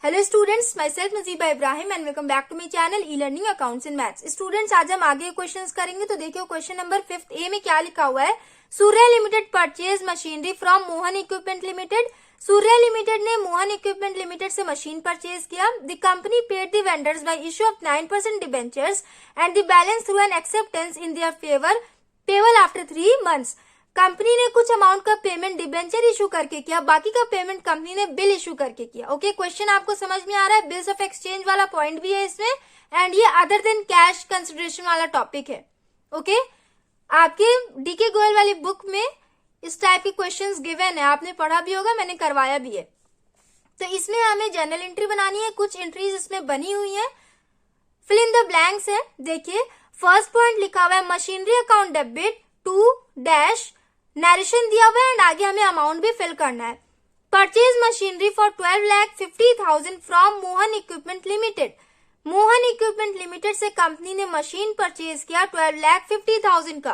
Hello students, myself Najiba Ibrahim and welcome back to my channel e learning accounts and maths. Students, आज हम आगे questions करेंगे। तो देखिए क्वेश्चन नंबर 5 ए में क्या लिखा हुआ है। Surya limited purchase machinery from Mohan equipment limited. Surya limited ने मोहन इक्विपमेंट लिमिटेड से मशीन परचेज किया। The company paid the vendors bye issue of 9% debentures and the balance through an acceptance in their favour payable after 3 months। Company ने कुछ amount का payment debenture issue करके किया, बाकी का पेमेंट कंपनी ने बिल इशू करके किया। ओके, क्वेश्चन आपको समझ में आ रहा है। बिल्स ऑफ एक्सचेंज वाला पॉइंट भी है इसमें एंड ये अदर देन कैश कंसिडरेशन वाला टॉपिक है। ओके, आपके डीके गोयल वाली बुक में इस टाइप के क्वेश्चंस गिवन है, आपने पढ़ा भी होगा, मैंने करवाया भी है। तो इसमें हमें जर्नल एंट्री बनानी है। कुछ एंट्रीज इसमें बनी हुई है, फिल इन द ब्लैंक्स है। देखिए फर्स्ट पॉइंट लिखा हुआ है machinery account debit to dash, narration दिया हुआ है एंड आगे हमें अमाउंट भी फिल करना है। Purchase machinery for 12,50,000 from Mohan equipment limited. Mohan equipment limited से कंपनी ने मशीन परचेज किया 12,50,000 का।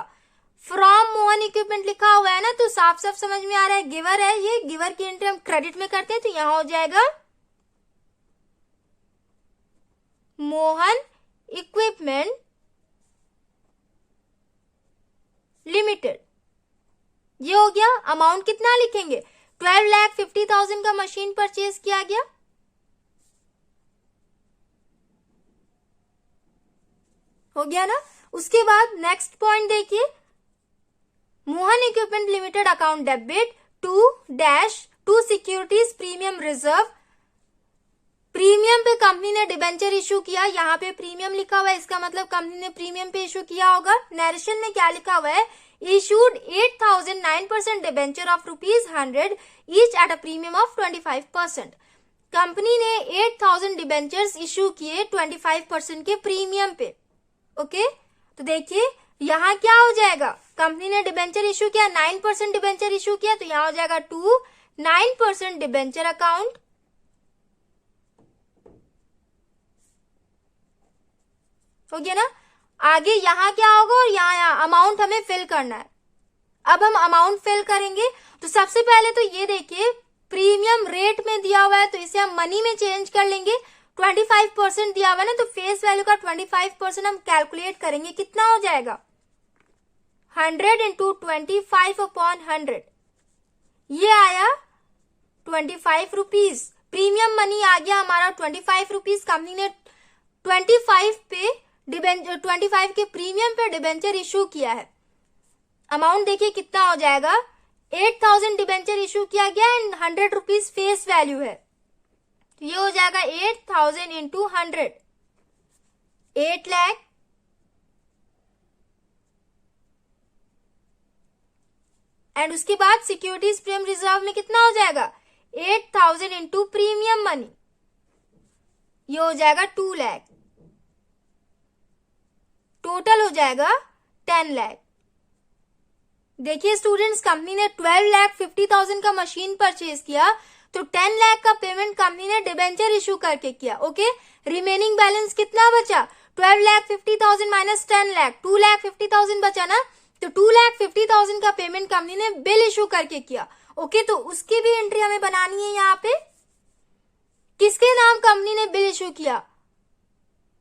फ्रॉम मोहन इक्विपमेंट लिखा हुआ है ना, तो साफ साफ समझ में आ रहा है गिवर है। ये गिवर की एंट्री हम क्रेडिट में करते हैं, तो यहां हो जाएगा मोहन इक्विपमेंट लिमिटेड। ये हो गया। अमाउंट कितना लिखेंगे, 12,50,000 का मशीन परचेज किया गया। हो गया ना। उसके बाद नेक्स्ट पॉइंट देखिए, Mohan equipment limited account debit to dash to securities premium reserve. Premium पे कंपनी ने डिबेंचर इशू किया, यहाँ पे प्रीमियम लिखा हुआ है, इसका मतलब कंपनी ने प्रीमियम पे इशू किया होगा। नरेशन में क्या लिखा हुआ है, issued 8,000 9% debenture of ₹100 each at a premium of 25%। Company ने 8,000 डिबेंचर्स इशू किए 25% के प्रीमियम पे। ओके, तो देखिए यहाँ क्या हो जाएगा, कंपनी ने डिबेंचर इशू किया, 9% डिबेंचर इशू किया, तो यहाँ हो जाएगा टू 9% डिबेंचर अकाउंट। हो गया ना। आगे यहाँ क्या होगा और यहाँ अमाउंट हमें फिल करना है। अब हम अमाउंट फिल करेंगे, तो सबसे पहले तो ये देखिए प्रीमियम रेट में दिया हुआ है, तो इसे हम मनी में चेंज कर लेंगे। 25% दिया हुआ है ना, तो फेस वैल्यू का 25% हम कैलकुलेट करेंगे, कितना हो जाएगा 100 इंटू 25/100। ये आया 25 रुपीज। प्रीमियम मनी आ गया हमारा 25 रुपीज। कंपनी ने 25 पे 25 के प्रीमियम पे डिबेंचर इशू किया है। अमाउंट देखिए कितना हो जाएगा, 8,000 डिबेंचर इशू किया गया एंड 100 रुपीज फेस वैल्यू है, तो ये हो जाएगा 8,000 इंटू 100, 8 लाख। एंड उसके बाद सिक्योरिटीज प्रीमियम रिजर्व में कितना हो जाएगा, 8,000 इंटू प्रीमियम मनी, ये हो जाएगा 2 लाख। टोटल हो जाएगा 10 लाख। देखिए स्टूडेंट्स, कंपनी ने 12,50,000 का मशीन परचेज किया, तो 10 लाख का पेमेंट कंपनी ने डिबेंचर इशू करके किया। ओके, रिमेनिंग बैलेंस कितना बचा, 12,50,000 माइनस 10 लाख, 2,50,000 बचा ना, तो 2,50,000 का पेमेंट कंपनी ने बिल इशू करके किया। ओके, तो उसकी भी एंट्री हमें बनानी है। यहाँ पे किसके नाम कंपनी ने बिल इशू किया,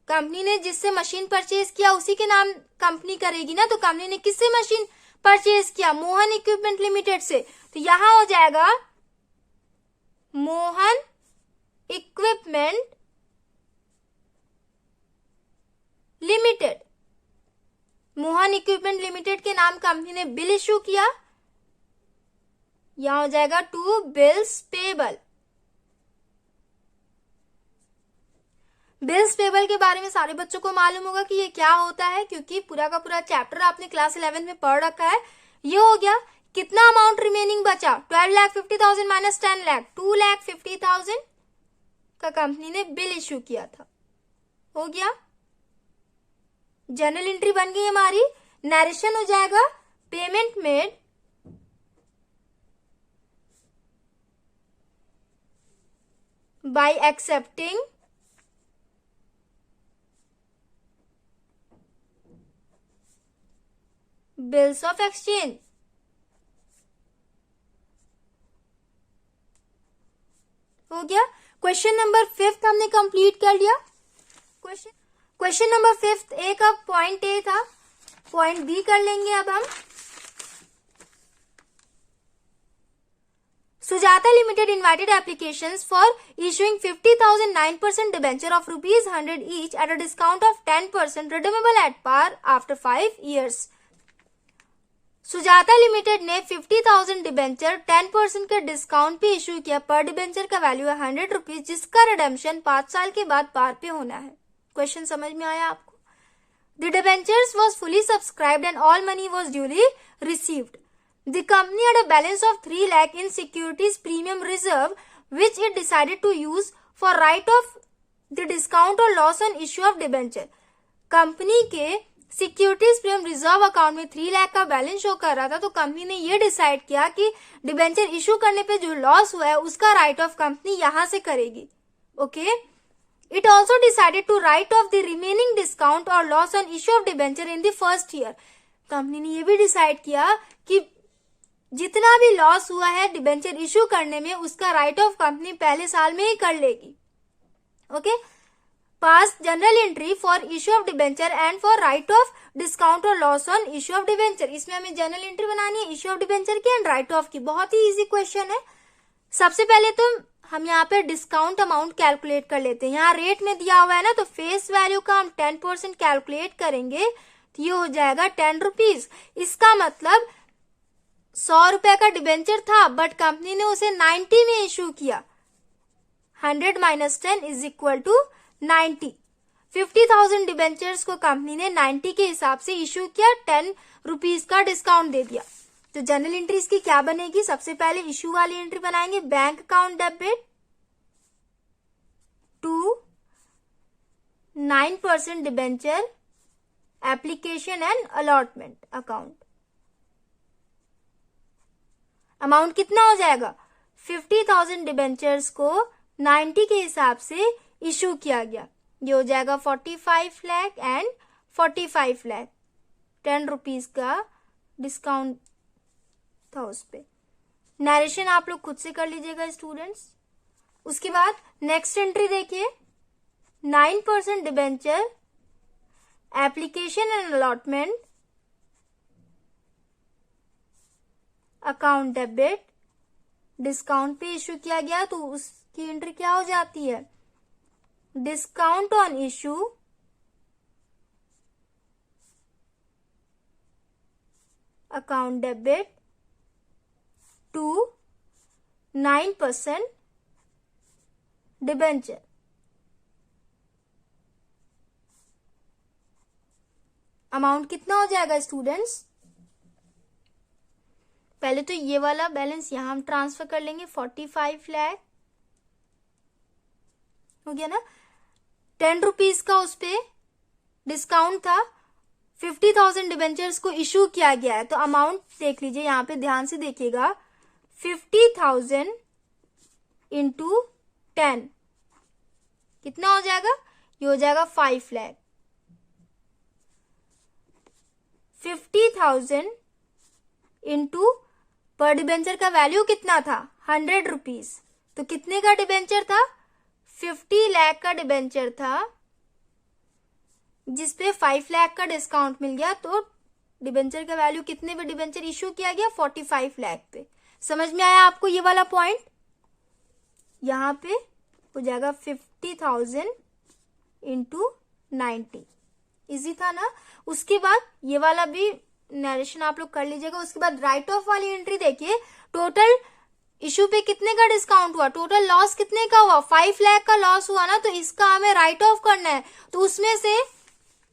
कंपनी ने जिससे मशीन परचेज किया उसी के नाम कंपनी करेगी ना। तो कंपनी ने किससे मशीन परचेज किया, मोहन इक्विपमेंट लिमिटेड से, तो यहां हो जाएगा Mohan equipment limited. Mohan equipment limited के नाम कंपनी ने बिल इशू किया, यहां हो जाएगा to bills payable. Bills payable के बारे में सारे बच्चों को मालूम होगा कि ये क्या होता है, क्योंकि पूरा का पूरा चैप्टर आपने क्लास 11 में पढ़ रखा है। ये हो गया। कितना अमाउंट रिमेनिंग बचा, 12,50,000 माइनस 10 लाख, 2,50,000 का कंपनी ने बिल इशू किया था। हो गया, जर्नल एंट्री बन गई हमारी। नरेशन हो जाएगा payment made by accepting bills of exchange. हो गया। क्वेश्चन नंबर 5 हमने कंप्लीट कर लिया। क्वेश्चन नंबर 5 ए का पॉइंट ए था, पॉइंट बी कर लेंगे अब हम। Sujata Limited invited applications for issuing 50,000 9% debenture of rupees 100 each at a discount of 10% redeemable at par after 5 years. Sujata limited ने 50,000 डिबेंचर 10% के डिस्काउंट पे इशू किया। पर डिबेंचर का वैल्यू है 100 रुपीज, जिसका रिडेम्पशन 5 साल के बाद पार पे होना है। क्वेश्चन समझ में आया आपको? The debentures was fully subscribed and all money was duly received. The company had a balance of 3 lakh in securities premium reserve, which it decided to use for write-off the discount or loss on issue of debenture. Company के securities premium reserve account में 3 लाख का balance show कर रहा था, तो company ने ये decide किया कि डिबेंचर इशू करने पे जो लॉस हुआ है उसका राइट ऑफ कंपनी यहां से करेगी। Okay, it also decided to write off the remaining discount और loss on issue of debenture in the first year. Company ने ये भी डिसाइड किया कि जितना भी लॉस हुआ है डिबेंचर इशू करने में, उसका राइट ऑफ कंपनी पहले साल में ही कर लेगी. Okay, pass journal entry for issue of debenture and for write off discount और loss on issue of debenture. इसमें हमें जनरल एंट्री बनानी है इशू ऑफ डिबेंचर की एंड राइट ऑफ की. बहुत ही इजी क्वेश्चन है. सबसे पहले तो हम यहाँ पे डिस्काउंट अमाउंट कैलकुलेट कर लेते हैं. यहाँ रेट में दिया हुआ है ना, तो फेस वैल्यू का हम 10% कैलकुलेट करेंगे तो ये हो जाएगा 10 रुपीज. इसका मतलब 100 रुपए का डिबेंचर था, बट कंपनी ने उसे 90 में इशू किया. 100 minus 10 is equal to 90. 50,000 debentures को कंपनी ने 90 के हिसाब से इशू किया, 10 रुपीज का डिस्काउंट दे दिया. तो जनरल एंट्री इसकी क्या बनेगी? सबसे पहले इशू वाली एंट्री बनाएंगे. Bank account debit to 9% debenture application and allotment account. Amount कितना हो जाएगा? 50,000 डिबेंचर्स को 90 के हिसाब से इशू किया गया. ये हो जाएगा 45 लाख एंड 45 लाख. 10 रुपीज का डिस्काउंट था उस पे. नरेशन आप लोग खुद से कर लीजिएगा स्टूडेंट्स. उसके बाद नेक्स्ट एंट्री देखिए. 9% debenture application and allotment account debit discount पे इशू किया गया, तो उसकी एंट्री क्या हो जाती है? Discount on issue account debit to 9% debenture. Amount कितना हो जाएगा स्टूडेंट्स? पहले तो ये वाला बैलेंस यहां हम ट्रांसफर कर लेंगे. 45 लाख हो गया ना. 10 रुपीज का उस पे डिस्काउंट था. 50,000 डिबेंचर्स को इशू किया गया है, तो अमाउंट देख लीजिए, यहां पे ध्यान से देखिएगा. 50,000 इंटू 10 कितना हो जाएगा? ये हो जाएगा 5 लाख. 50,000 इंटू पर डिबेंचर का वैल्यू कितना था? 100 रुपीज. तो कितने का डिबेंचर था? 50 लाख का डिबेंचर था, जिसपे 5 लाख का डिस्काउंट मिल गया. तो डिबेंचर का वैल्यू कितने पे डिबेंचर इशू किया गया? 45 लाख पे. समझ में आया आपको ये वाला पॉइंट? यहां पे हो जाएगा 50,000 इंटू 90. इजी था ना. उसके बाद ये वाला भी नरेशन आप लोग कर लीजिएगा. उसके बाद राइट ऑफ वाली एंट्री देखिए. टोटल इशू पे कितने का डिस्काउंट हुआ? टोटल लॉस कितने का हुआ? 5 लाख का लॉस हुआ ना, तो इसका हमें राइट ऑफ करना है. तो उसमें से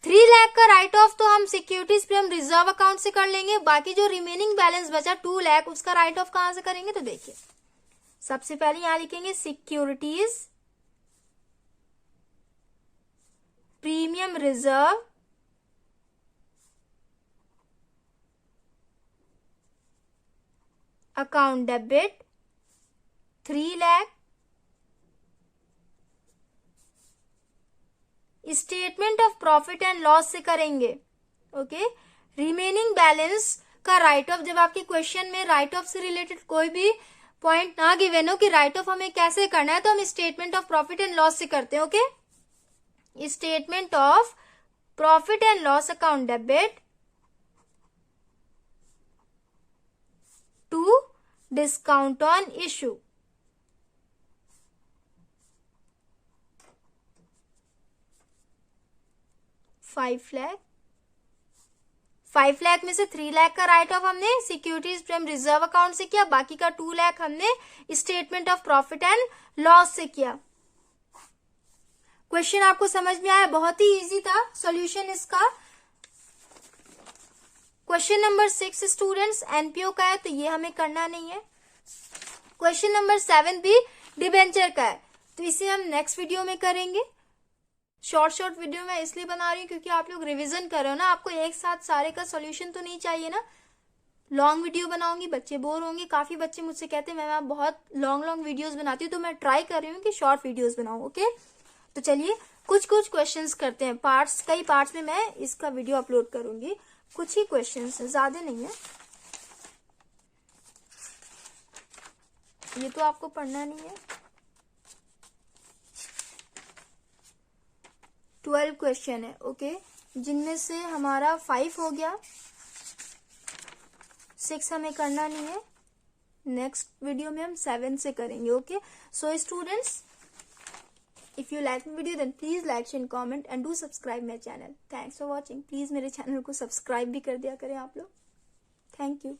3 लाख का राइट ऑफ तो हम सिक्योरिटीज प्रीमियम रिजर्व अकाउंट से कर लेंगे. बाकी जो रिमेनिंग बैलेंस बचा 2 लाख, उसका राइट ऑफ कहां से करेंगे? तो देखिए, सबसे पहले यहां लिखेंगे securities premium reserve account debit 3 lakh. Statement of profit and loss से करेंगे. ओके, रिमेनिंग बैलेंस का राइट ऑफ. जब आपके क्वेश्चन में राइट ऑफ से रिलेटेड कोई भी पॉइंट ना गिवन हो कि राइट ऑफ हमें कैसे करना है, तो हम statement of profit and loss से करते हैं। Okay, statement of profit and loss account debit to discount on issue. $5 lakh में से 3 लाख का राइट ऑफ हमने सिक्योरिटीज फ्रॉम रिजर्व अकाउंट से किया, बाकी का 2 लाख हमने statement of profit and loss से किया। क्वेश्चन आपको समझ में आया? बहुत ही इजी था सॉल्यूशन इसका। क्वेश्चन नंबर 6 स्टूडेंट्स एनपीओ का है, तो ये हमें करना नहीं है। क्वेश्चन नंबर 7 भी डिबेंचर का है, तो इसे हम नेक्स्ट वीडियो में करेंगे। शॉर्ट वीडियो में इसलिए बना रही हूँ क्योंकि आप लोग रिवीजन कर रहे हो ना, आपको एक साथ सारे का सॉल्यूशन तो नहीं चाहिए ना। लॉन्ग वीडियो बनाऊंगी, बच्चे बोर होंगे। काफी बच्चे मुझसे कहते हैं मैम आप बहुत लॉन्ग वीडियोस बनाती हूँ, तो मैं ट्राई कर रही हूँ कि शॉर्ट वीडियोस बनाऊं। ओके, तो चलिए कुछ क्वेश्चंस करते हैं। पार्ट्स, कई पार्ट्स में मैं इसका वीडियो अपलोड करूंगी। कुछ ही क्वेश्चंस है, ज्यादा नहीं है। ये तो आपको पढ़ना नहीं है। 12 क्वेश्चन है। ओके, जिनमें से हमारा 5 हो गया, 6 हमें करना नहीं है। नेक्स्ट वीडियो में हम 7 से करेंगे। Okay, so students, if you like video then please like share comment and do subscribe my channel. Thanks for watching. Please मेरे चैनल को सब्सक्राइब भी कर दिया करें आप लोग। Thank you.